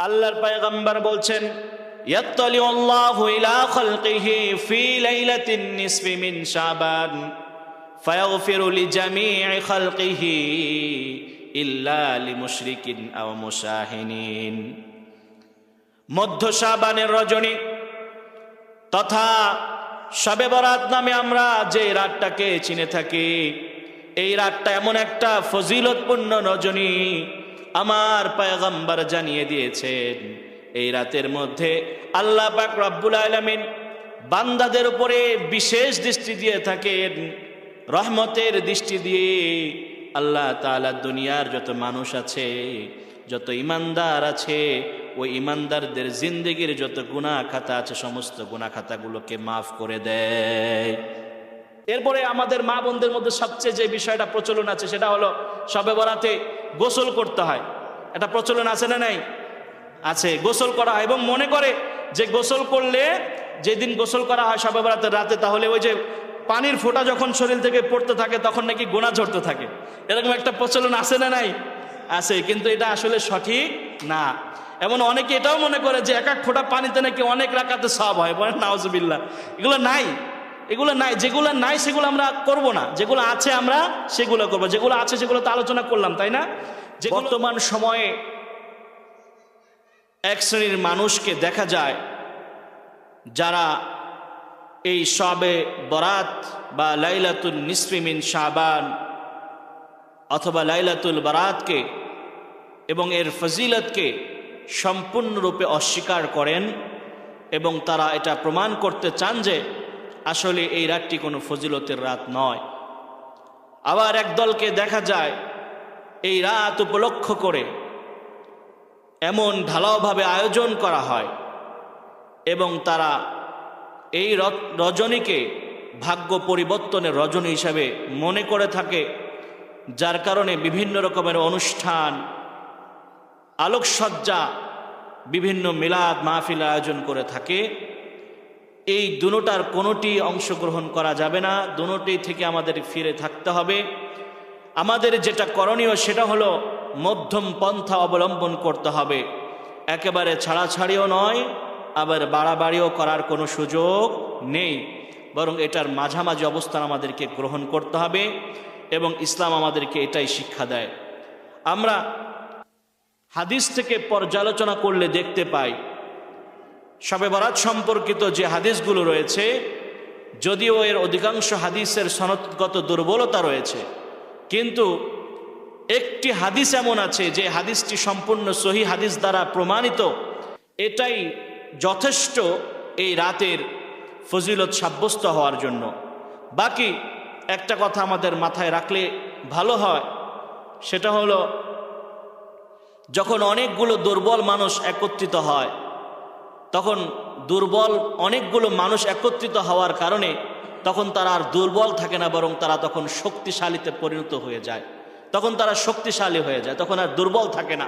আল্লাহর পয়গম্বর বলছেন, ইয়াত্তালিউ আল্লাহু ইলা খালকিহি ফি লাইলাতিন নিসফি মিন শাবান ফায়াগফিরু লিজামি'i খালকিহি ইল্লা লিমুশরিকিন আও মুশাহিনিন। মধ্য শাবানের রজনী তথা শবে বরাত নামে আমরা যে রাতটাকে চিনে থাকি, এই রাতটা এমন একটা ফজিলতপূর্ণ রজনী, আমার পয়গম্বর জানিয়ে দিয়েছেন এই রাতের মধ্যে আল্লাহ পাক রব্বুল আলামিন বান্দাদের উপরে বিশেষ দৃষ্টি দিয়ে থাকেন, রহমতের দৃষ্টি দিয়ে। আল্লাহ তাআলা দুনিয়ার যত মানুষ আছে, যত ইমানদার আছে, ওই ইমানদারদের জিন্দেগির যত গুনাহ খাতা আছে সমস্ত গুনাহ খাতাগুলোকে মাফ করে দেয়। এরপরে আমাদের মা বোনদের মধ্যে সবচেয়ে যে বিষয়টা প্রচলন আছে সেটা হলো শবে বরাতে গোসল করতে হয়। এটা প্রচলন আছে না নাই? আছে। গোসল করা হয় এবং মনে করে যে গোসল করলে, যেদিন গোসল করা হয় শবে বরাতের রাতে, তাহলে ওই যে পানির ফোঁটা যখন শরীর থেকে পড়তে থাকে তখন নাকি গুনাহ ঝরতে থাকে। এরকম একটা প্রচলন আছে না নাই? আছে। কিন্তু এটা আসলে সঠিক না। এমন অনেকে এটাও মনে করে যে এক এক ফোঁটা পানিতে নাকি অনেক রাকাতে সওয়াব হয়। বলেন নাউজুবিল্লাহ। এগুলো নাই, এগুলো নাই। যেগুলো নাই সেগুলো আমরা করব না, যেগুলো আছে আমরা সেগুলো করব। যেগুলো আছে সেগুলো তো আলোচনা করলাম, তাই না? যে বর্তমান সময়ে এক শ্রেণীর মানুষকে দেখা যায় যারা এই শবে বরাত বা লাইলাতুল নিসফি মিন শাবান অথবা লাইলাতুল বারাতকে এবং এর ফজিলতকে সম্পূর্ণরূপে অস্বীকার করেন এবং তারা এটা প্রমাণ করতে চান যে আসলে এই রাতটি কোনো ফজিলতের রাত নয়। আবার একদলকে দেখা যায় এই রাত উপলক্ষ করে এমন ঢালাওভাবে আয়োজন করা হয় এবং তারা এই রজনীকে ভাগ্য পরিবর্তনের রজনী হিসাবে মনে করে থাকে, যার কারণে বিভিন্ন রকমের অনুষ্ঠান, আলোকসজ্জা, বিভিন্ন মিলাদ মাহফিল আয়োজন করে থাকে। এই দুটোটার কোনোটি অংশগ্রহণ করা যাবে না, দুটোটি থেকে আমাদের ফিরে থাকতে হবে। আমাদের যেটা করণীয় সেটা হলো মধ্যম পন্থা অবলম্বন করতে হবে। একেবারে ছাড়াছাড়িও নয়, আবার বাড়াবাড়িও করার কোনো সুযোগ নেই, বরং এটার মাঝামাঝি অবস্থান আমাদেরকে গ্রহণ করতে হবে এবং ইসলাম আমাদেরকে এটাই শিক্ষা দেয়। আমরা হাদিস থেকে পর্যালোচনা করলে দেখতে পাই শবে বরাত সম্পর্কিত যে হাদিসগুলো রয়েছে, যদিও এর অধিকাংশ হাদিসের সনদগত দুর্বলতা রয়েছে, কিন্তু একটি হাদিস এমন আছে যে হাদিসটি সম্পূর্ণ সহি হাদিস দ্বারা প্রমাণিত। এটাই যথেষ্ট এই রাতের ফজিলত সাব্যস্ত হওয়ার জন্য। বাকি একটা কথা আমাদের মাথায় রাখলে ভালো হয়, সেটা হলো যখন অনেকগুলো দুর্বল মানুষ একত্রিত হয়, তখন দুর্বল অনেকগুলো মানুষ একত্রিত হওয়ার কারণে তখন তারা আর দুর্বল থাকে না, বরং তারা তখন শক্তিশালীতে পরিণত হয়ে যায়। তখন তারা শক্তিশালী হয়ে যায়, তখন আর দুর্বল থাকে না।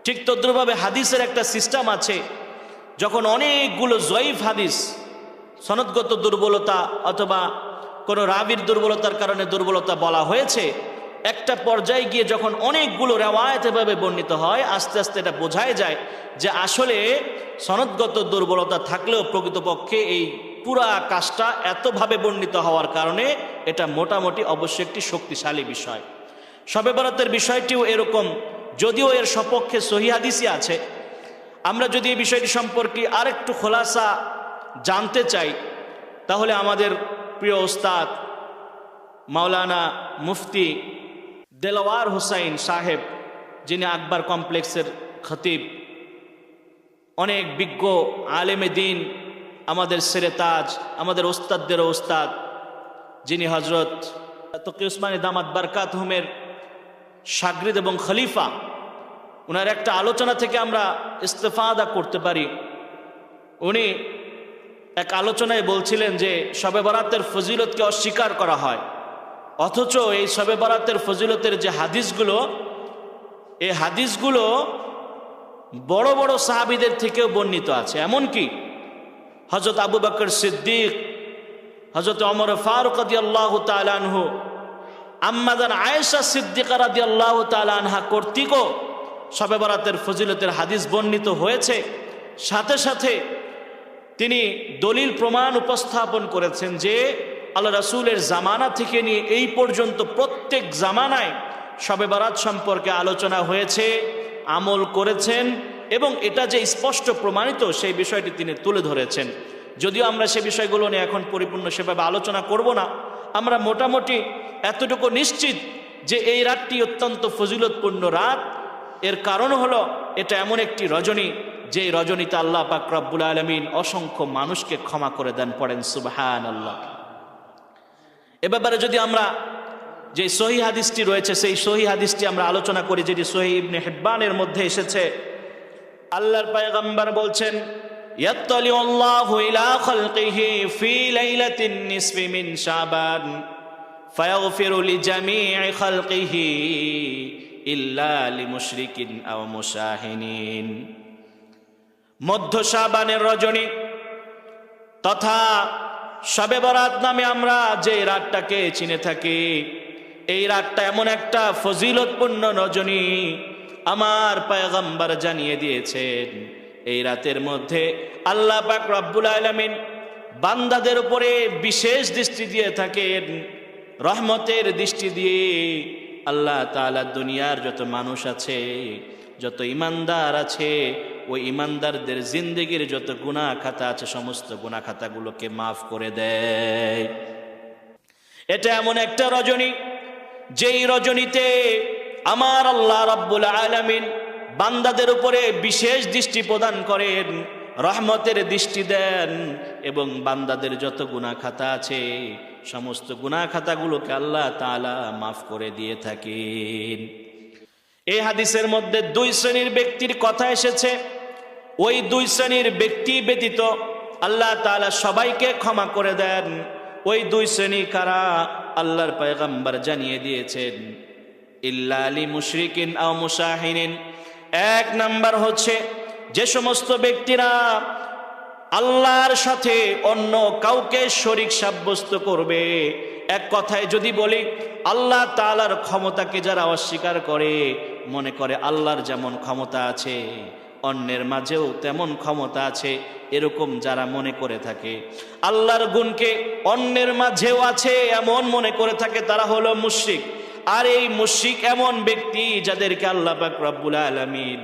ঠিক তদ্রুপভাবে হাদিসের একটা সিস্টেম আছে, যখন অনেকগুলো জয়ীফ হাদিস, সনদগত দুর্বলতা অথবা কোনো রাবির দুর্বলতার কারণে দুর্বলতা বলা হয়েছে, একটা পর্যায়ে গিয়ে যখন অনেকগুলো রেওয়ায়েত এভাবে বর্ণিত হয়, আস্তে আস্তে এটা বোঝাই যায় যে আসলে সনদগত দুর্বলতা থাকলেও প্রকৃতপক্ষে এই পুরা কাজটা এতভাবে বর্ণিত হওয়ার কারণে এটা মোটামুটি অবশ্যই একটি শক্তিশালী বিষয়। শবে বরাতের বিষয়টিও এরকম, যদিও এর সপক্ষে সহিহ হাদিসই আছে। আমরা যদি এই বিষয়টি সম্পর্কে আরেকটু খোলাসা জানতে চাই, তাহলে আমাদের প্রিয় ওস্তাদ মাওলানা মুফতি দেলাওয়ার হোসাইন সাহেব, যিনি আকবর কমপ্লেক্সের খতিব, অনেক বিজ্ঞ আলেমে দিন, আমাদের সেরে তাজ, আমাদের ওস্তাদদেরও ওস্তাদ, যিনি হজরত তকি উসমানী দামাত বারকাতহুমের শাগরিদ এবং খলিফা, ওনার একটা আলোচনা থেকে আমরা ইস্তেফাদা করতে পারি। উনি এক আলোচনায় বলছিলেন যে শবে বরাতের ফজিলতকে অস্বীকার করা হয়, অথচ এই শবে বরাতের ফজিলতের যে হাদিসগুলো, এই হাদিসগুলো বড় বড় সাহাবীদের থেকেও বর্ণিত আছে। এমনকি হযরত আবু বকর সিদ্দিক, হযরত ওমর ফারুক রাদিয়াল্লাহু তাআলা আনহু, আম্মা জান আয়েশা সিদ্দিকা রাদিয়াল্লাহু তাআলা আনহা কর্তৃকও শবে বরাতের ফজিলতের হাদিস বর্ণিত হয়েছে, সাথে সাথে তিনি দলিল প্রমাণ উপস্থাপন করেছেন যে আল্লাহ রাসূলের জামানা থেকে নিয়ে এই পর্যন্ত প্রত্যেক জামানায় শবে বরাত সম্পর্কে আলোচনা হয়েছে, আমল করেছেন, এবং এটা যে স্পষ্ট প্রমাণিত সেই বিষয়টি তিনি তুলে ধরেছেন। যদিও আমরা সে বিষয়গুলো নিয়ে এখন পরিপূর্ণ সেভাবে আলোচনা করব না, আমরা মোটামুটি এতটুকু নিশ্চিত যে এই রাতটি অত্যন্ত ফজিলতপূর্ণ রাত। এর কারণ হলো এটা এমন একটি রজনী, যে রজনীতে আল্লাহ পাক রব্বুল আলামিন অসংখ্য মানুষকে ক্ষমা করে দেন। পড়েন সুবহানাল্লাহ। এ ব্যাপারে যদি আমরা যে সহিহ হাদিসটি রয়েছে সেই সহিহ হাদিসটি আমরা আলোচনা করি, যেটি সহিহ ইবনে হিব্বানের মধ্যে এসেছে। আল্লাহর পয়গম্বর বলছেন, ইয়াত্তালিউ আল্লাহু ইলা খালকিহি ফি লাইলাতিন নিসফি মিন শাবান ফায়াগফিরু লিজামিই খালকিহি ইল্লা লিমুশরিকিন আও মুশাহিনিন। মধ্য শাবানের রজনী তথা শবে বরাত নামে আমরা যে রাতটাকে চিনে থাকি, এই রাতটা এমন একটা ফজিলতপূর্ণ রজনী, আমার পয়গম্বর জানিয়ে দিয়েছেন এই রাতের মধ্যে আল্লাহ পাক রব্বুল আলামিন বান্দাদের উপরে বিশেষ দৃষ্টি দিয়ে থাকেন, রহমতের দৃষ্টি দিয়ে। আল্লাহ তাআলা দুনিয়ার যত মানুষ আছে, যত ইমানদার আছে, ওই ইমানদারদের জিন্দেগির যত গুনাহ খাতা আছে সমস্ত গুনাহ খাতাগুলোকে মাফ করে দেয়। এটা এমন একটা রজনী, যেই রজনীতে আমার আল্লাহ রাব্বুল আলামিন বান্দাদের উপরে বিশেষ দৃষ্টি প্রদান করেন, রহমতের দৃষ্টি দেন, এবং বান্দাদের যত গুনাহ খাতা আছে সমস্ত গুনাহ খাতাগুলোকে আল্লাহ তাআলা মাফ করে দিয়ে থাকেন। এই হাদিসের মধ্যে দুই শ্রেণীর ব্যক্তির কথা এসেছে। ওই দুই শ্রেণীর ব্যক্তি ব্যতীত আল্লাহ তাআলা সবাইকে ক্ষমা করে দেন। ওই দুই শ্রেণী কারা? আল্লাহর পয়গম্বর জানিয়ে দিয়েছেন, ইল্লা লিমুশরিকিন আও মুশাহিনিন। এক নাম্বার হচ্ছে যে সমস্ত ব্যক্তিরা আল্লাহর সাথে অন্য কাউকে শরীক সাব্যস্ত করবে। এক কথায় যদি বলি, আল্লাহ তাআলার ক্ষমতাকে যারা অস্বীকার করে, মনে করে আল্লাহর যেমন ক্ষমতা আছে অন্যের মাঝেও তেমন ক্ষমতা আছে, এরকম যারা মনে করে থাকে, আল্লাহর গুণকে অন্যের মাঝেও আছে এমন মনে করে থাকে, তারা হলো মুশরিক। আর এই মুশরিক এমন ব্যক্তি যাদেরকে আল্লাহ পাক রব্বুল আলামিন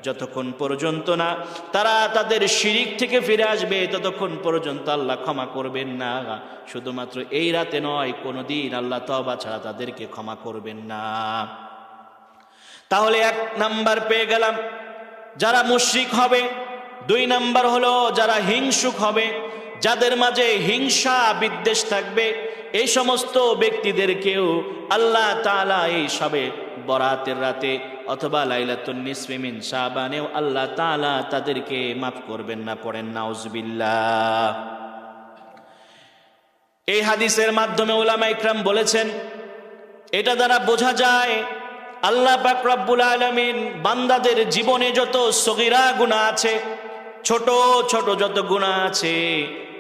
যতক্ষণ পর্যন্ত না তারা তাদের শিরিক থেকে ফিরে আসবে ততক্ষণ পর্যন্ত আল্লাহ ক্ষমা করবেন না। শুধুমাত্র এই রাতে নয়, কোনোদিন আল্লাহ তওবা ছাড়া তাদেরকে ক্ষমা করবেন না। তাহলে এক নাম্বার পেয়ে গেলাম যারা মুশরিক হবে। দুই নাম্বার হলো যারা হিংসুক হবে, যাদের মাঝে হিংসা বিদ্বেষ থাকবে। এই সমস্ত ব্যক্তিদেরকেও আল্লাহ তাআলা এই শবে বরাতের রাতে অথবা লাইলাতুন নিসফি মিন শাবানেও আল্লাহ তাআলা তাদেরকে মাফ করবেন না। পড়েন নাউজুবিল্লাহ। এই হাদিসের মাধ্যমে উলামা ইকরাম বলেছেন, এটা দ্বারা বোঝা যায় আল্লাহ পাক রব্বুল আলামিন বান্দাদের জীবনে যত সগীরা গুনাহ আছে, ছোট ছোট যত গুনাহ আছে,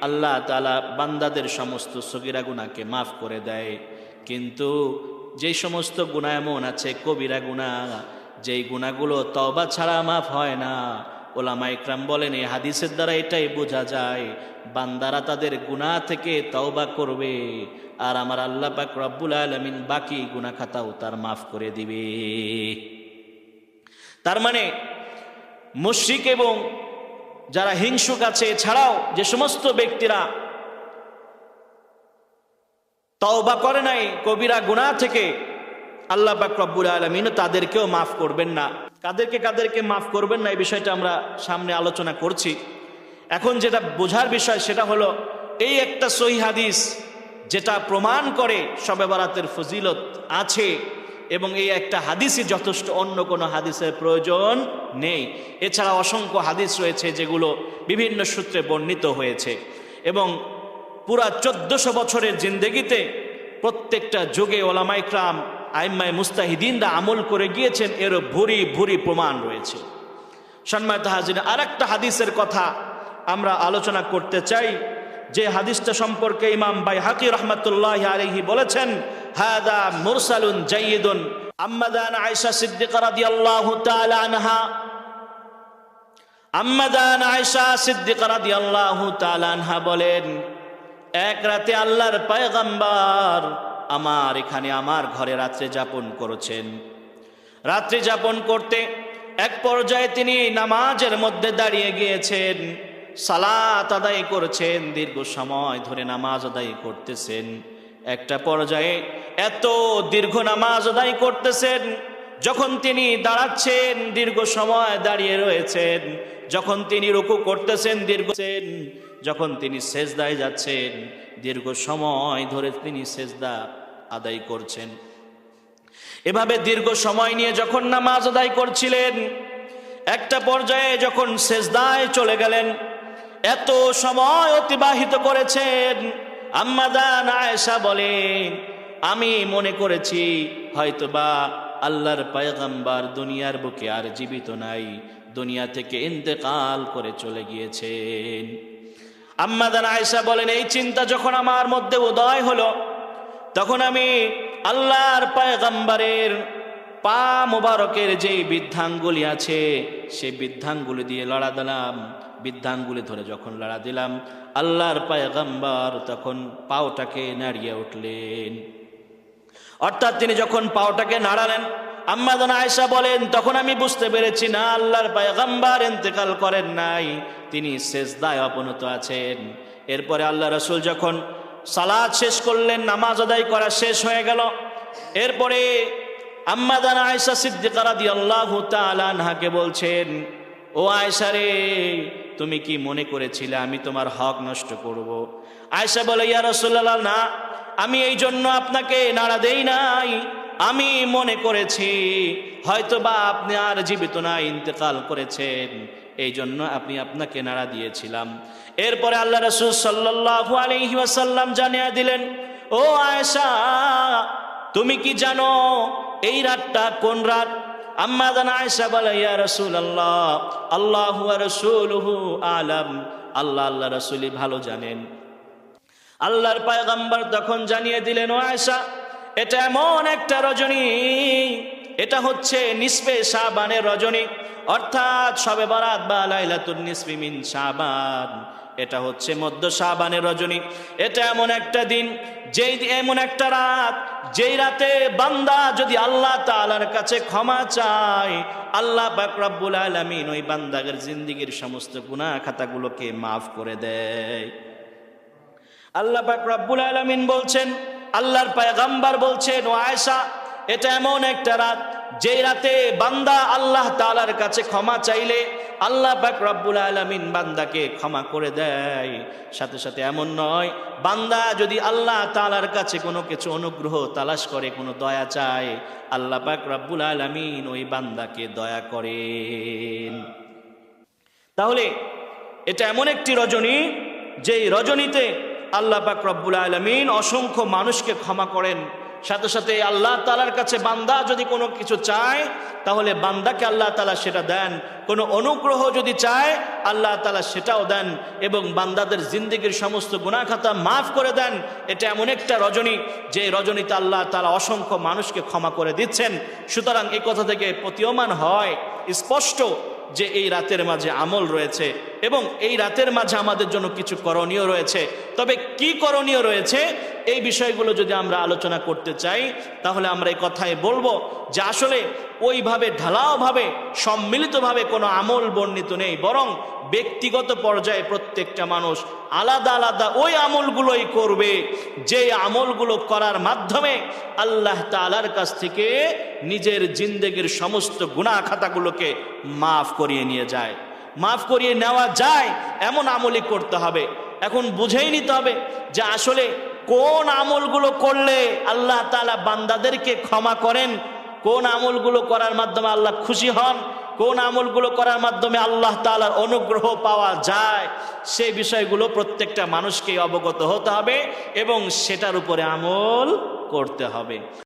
আল্লাহ তাআলা বান্দাদের সমস্ত সগীরা গুনাহকে মাফ করে দেয়। কিন্তু যে সমস্ত গুনাহ এমন আছে, কবিরা গুনাহ, যেই গুনাহগুলো তওবা ছাড়া মাফ হয় না, উলামা ইকরাম বলেন এই হাদিসের দ্বারা এটাই বোঝা যায় বান্দারা তাদের গুনাহ থেকে তওবা করবে, আর আমার আল্লাহ পাক রব্বুল আলামিন বাকি গুনাহ খাতাও তার মাফ করে দিবে। তার মানে মুশরিক এবং যারা হিংসুক আছে, এছাড়াও যে সমস্ত ব্যক্তিরা তওবা করে নাই কবিরা গুনাহ থেকে, আল্লাহ পাক রব্বুল আলামিন তাদেরকেও মাফ করবেন না। কাদেরকে মাফ করবেন না এই বিষয়টা আমরা সামনে আলোচনা করছি। এখন যেটা বোঝার বিষয় সেটা হলো এই একটা সহিহ হাদিস যেটা প্রমাণ করে শবে বরাতের ফজিলত আছে, এবং এই একটা হাদিসই যথেষ্ট, অন্য কোনো হাদিসের প্রয়োজন নেই। এছাড়া অসংখ্য হাদিস রয়েছে যেগুলো বিভিন্ন সূত্রে বর্ণিত হয়েছে, এবং পুরা 1400 বছরের জিন্দেগিতে প্রত্যেকটা যুগে ওলামা ইকরাম আইম্মায়ে মুস্তাহিদিনরা আমল করে গিয়েছেন, এর ভুরি ভুরি প্রমাণ রয়েছে। সম্মানিত হাজিরিন, আরেকটা হাদিসের কথা আমরা আলোচনা করতে চাই। যে হাদিসটা সম্পর্কে ইমাম বাইহাকি রাহমাতুল্লাহি আলাইহি বলেছেন হাদা মুরসালুন জাইয়িদুন। আম্মাদান আয়েশা সিদ্দিকা রাদিয়াল্লাহু তাআলা আনহা, আম্মাদান আয়েশা সিদ্দিকা রাদিয়াল্লাহু তাআলা আনহা বলেন, এক রাতে আল্লাহর পয়গম্বর আমার এখানে আমার ঘরে রাত্রি যাপন করেছেন। রাত্রি যাপন করতে এক পর্যায়ে তিনি নামাজের মধ্যে দাঁড়িয়ে গিয়েছেন, সালাত আদায় করছেন, দীর্ঘ সময় ধরে নামাজ আদায় করতেছেন। একটা পর্যায়ে এত দীর্ঘ নামাজ আদায় করতেছেন, যখন তিনি দাঁড়াচ্ছেন দীর্ঘ সময় দাঁড়িয়ে রয়েছেন, যখন তিনি রুকু করতেছেন যখন তিনি সেজদায় যাচ্ছেন দীর্ঘ সময় ধরে তিনি সেজদা আদায় করছেন। এভাবে দীর্ঘ সময় নিয়ে যখন নামাজ আদায় করছিলেন, একটা পর্যায়ে যখন সেজদায় চলে গেলেন, এত সময় অতিবাহিত করেছেন, আম্মাদান আয়েশা বলেন আমি মনে করেছি হয়তোবা আল্লাহর পয়গম্বর দুনিয়ার বুকে আর জীবিত নাই, দুনিয়া থেকে ইন্তেকাল করে চলে গিয়েছেন। আম্মাদান আয়েশা বলেন এই চিন্তা যখন আমার মধ্যে উদয় হলো, তখন আমি আল্লাহর পয়গম্বরের পা মোবারকের যে বৃদ্ধাঙ্গুলি আছে সেই বৃদ্ধাঙ্গুলি দিয়ে লড়া দিলাম। বৃদ্ধাঙ্গুলি ধরে যখন লড়া দিলাম, আল্লাহর পয়গম্বর তখন পাওটাকে নাড়িয়ে উঠলেন। অর্থাৎ তিনি যখন পাওটাকে নাড়ালেন, আম্মাদান আয়েশা বলেন তখন আমি বুঝতে পেরেছি না আল্লাহর পয়গম্বর ইন্তেকাল করেন নাই, তিনি সেজদায় অবনত আছেন। এরপরে আল্লাহ রাসূল যখন সালাত শেষ করলেন, নামাজ আদায় করা শেষ হয়ে গেল, এরপরে আম্মাদান আয়েশা সিদ্দিকা রাদিয়াল্লাহু তাআলা আনহাকে বলছেন, ও আয়েশা রে, তুমি কি মনে করেছিলে আমি তোমার হক নষ্ট করব? আয়েশা বলে, ইয়া রাসূলুল্লাহ, না, আমি এই জন্য আপনাকে নাড়া দেই নাই, আমি মনে করেছি হয়তোবা আপনি আর জীবিত না, ইন্তেকাল করেছেন, এই জন্য আপনাকে নাড়া দিয়েছিলাম। এরপরে আল্লাহ রাসূল সাল্লাল্লাহু আলাইহি ওয়াসাল্লাম জানিয়ে দিলেন, ও আয়েশা, তুমি কি জানো এই রাতটা কোন রাত? আম্মাদান আয়েশা বলে, ইয়া রাসূলুল্লাহ, আল্লাহু ওয়া রাসূলুহু আলাম, আল্লাহ রাসূলই ভালো জানেন। আল্লাহর পয়গম্বর তখন জানিয়ে দিলেন, ও আয়েশা, এটা এমন একটা রজনী, এটা হচ্ছে নিসফে শাবানের রজনী, অর্থাৎ শবে বরাত বা লাইলাতুন নিসফি মিন শাবান, এটা হচ্ছে মধ্য শাবানের রজনী। এটা এমন একটা দিন, এমন একটা রাত, যেই রাতে বান্দা যদি আল্লাহ তাআলার কাছে ক্ষমা চায়, আল্লাহ পাক রব্বুল আলামিন ওই বান্দার জিন্দেগীর সমস্ত গুনাহ খাতাগুলোকে মাফ করে দেয়। আল্লাহ পাক রব্বুল আলামিন বলছেন, আল্লাহর পয়গম্বর বলছেন, ও আয়েশা, এটা এমন একটা রাত, যেই রাতে বান্দা আল্লাহ তাআলার কাছে ক্ষমা চাইলে আল্লাহ পাক রব্বুল আলামিন বান্দাকে ক্ষমা করে দেয়। সাথে সাথে এমন নয়, বান্দা যদি আল্লাহ তাআলার কাছে কোনো কিছু অনুগ্রহ তালাশ করে, কোনো দয়া চায়, আল্লাহ পাক রব্বুল আলামিন ওই বান্দাকে দয়া করেন। তাহলে এটা এমন একটি রজনী, যেই রজনীতে আল্লাহ পাক রব্বুল আলামিন অসংখ্য মানুষকে ক্ষমা করেন। সাথে সাথে আল্লাহ তাআলার কাছে বান্দা যদি কোনো কিছু চায়, তাহলে বান্দাকে আল্লাহ তাআলা সেটা দেন। কোনো অনুগ্রহ যদি চায়, আল্লাহ তাআলা সেটাও দেন, এবং বান্দাদের জিন্দেগীর সমস্ত গুনাহ খাতা মাফ করে দেন। এটা এমন একটা রজনী, যে রজনীতে আল্লাহ তাআলা অসংখ্য মানুষকে ক্ষমা করে দিচ্ছেন। সুতরাং এই কথা থেকে প্রতীয়মান হয় স্পষ্ট যে এই রাতের মাঝে আমল রয়েছে, এবং এই রাতের মাঝে আমাদের জন্য কিছু করণীয় রয়েছে। তবে কি করণীয় রয়েছে, এই বিষয়গুলো যদি আমরা আলোচনা করতে চাই, তাহলে আমরা এই কথাই বলবো যে আসলে ওইভাবে ঢালাওভাবে সম্মিলিতভাবে কোনো আমল বর্ণিত নেই, বরং ব্যক্তিগত পর্যায়ে প্রত্যেকটা মানুষ আলাদা আলাদা ওই আমলগুলোই করবে, যে আমলগুলো করার মাধ্যমে আল্লাহ তাআলার কাছ থেকে নিজের জিন্দেগীর সমস্ত গুনাহ খাতাগুলোকে মাফ করিয়ে নিয়ে যায়, মাফ করিয়ে নেওয়া যায়, এমন আমলই করতে হবে। এখন বুঝেই নিতে হবে যে আসলে কোন আমলগুলো করলে আল্লাহ তাআলা বান্দাদেরকে ক্ষমা করেন, কোন আমলগুলো করার মাধ্যমে আল্লাহ খুশি হন, কোন আমলগুলো করার মাধ্যমে আল্লাহ তাআলার অনুগ্রহ পাওয়া যায়, সেই বিষয়গুলো প্রত্যেকটা মানুষকে অবগত হতে হবে এবং সেটার উপরে আমল করতে হবে।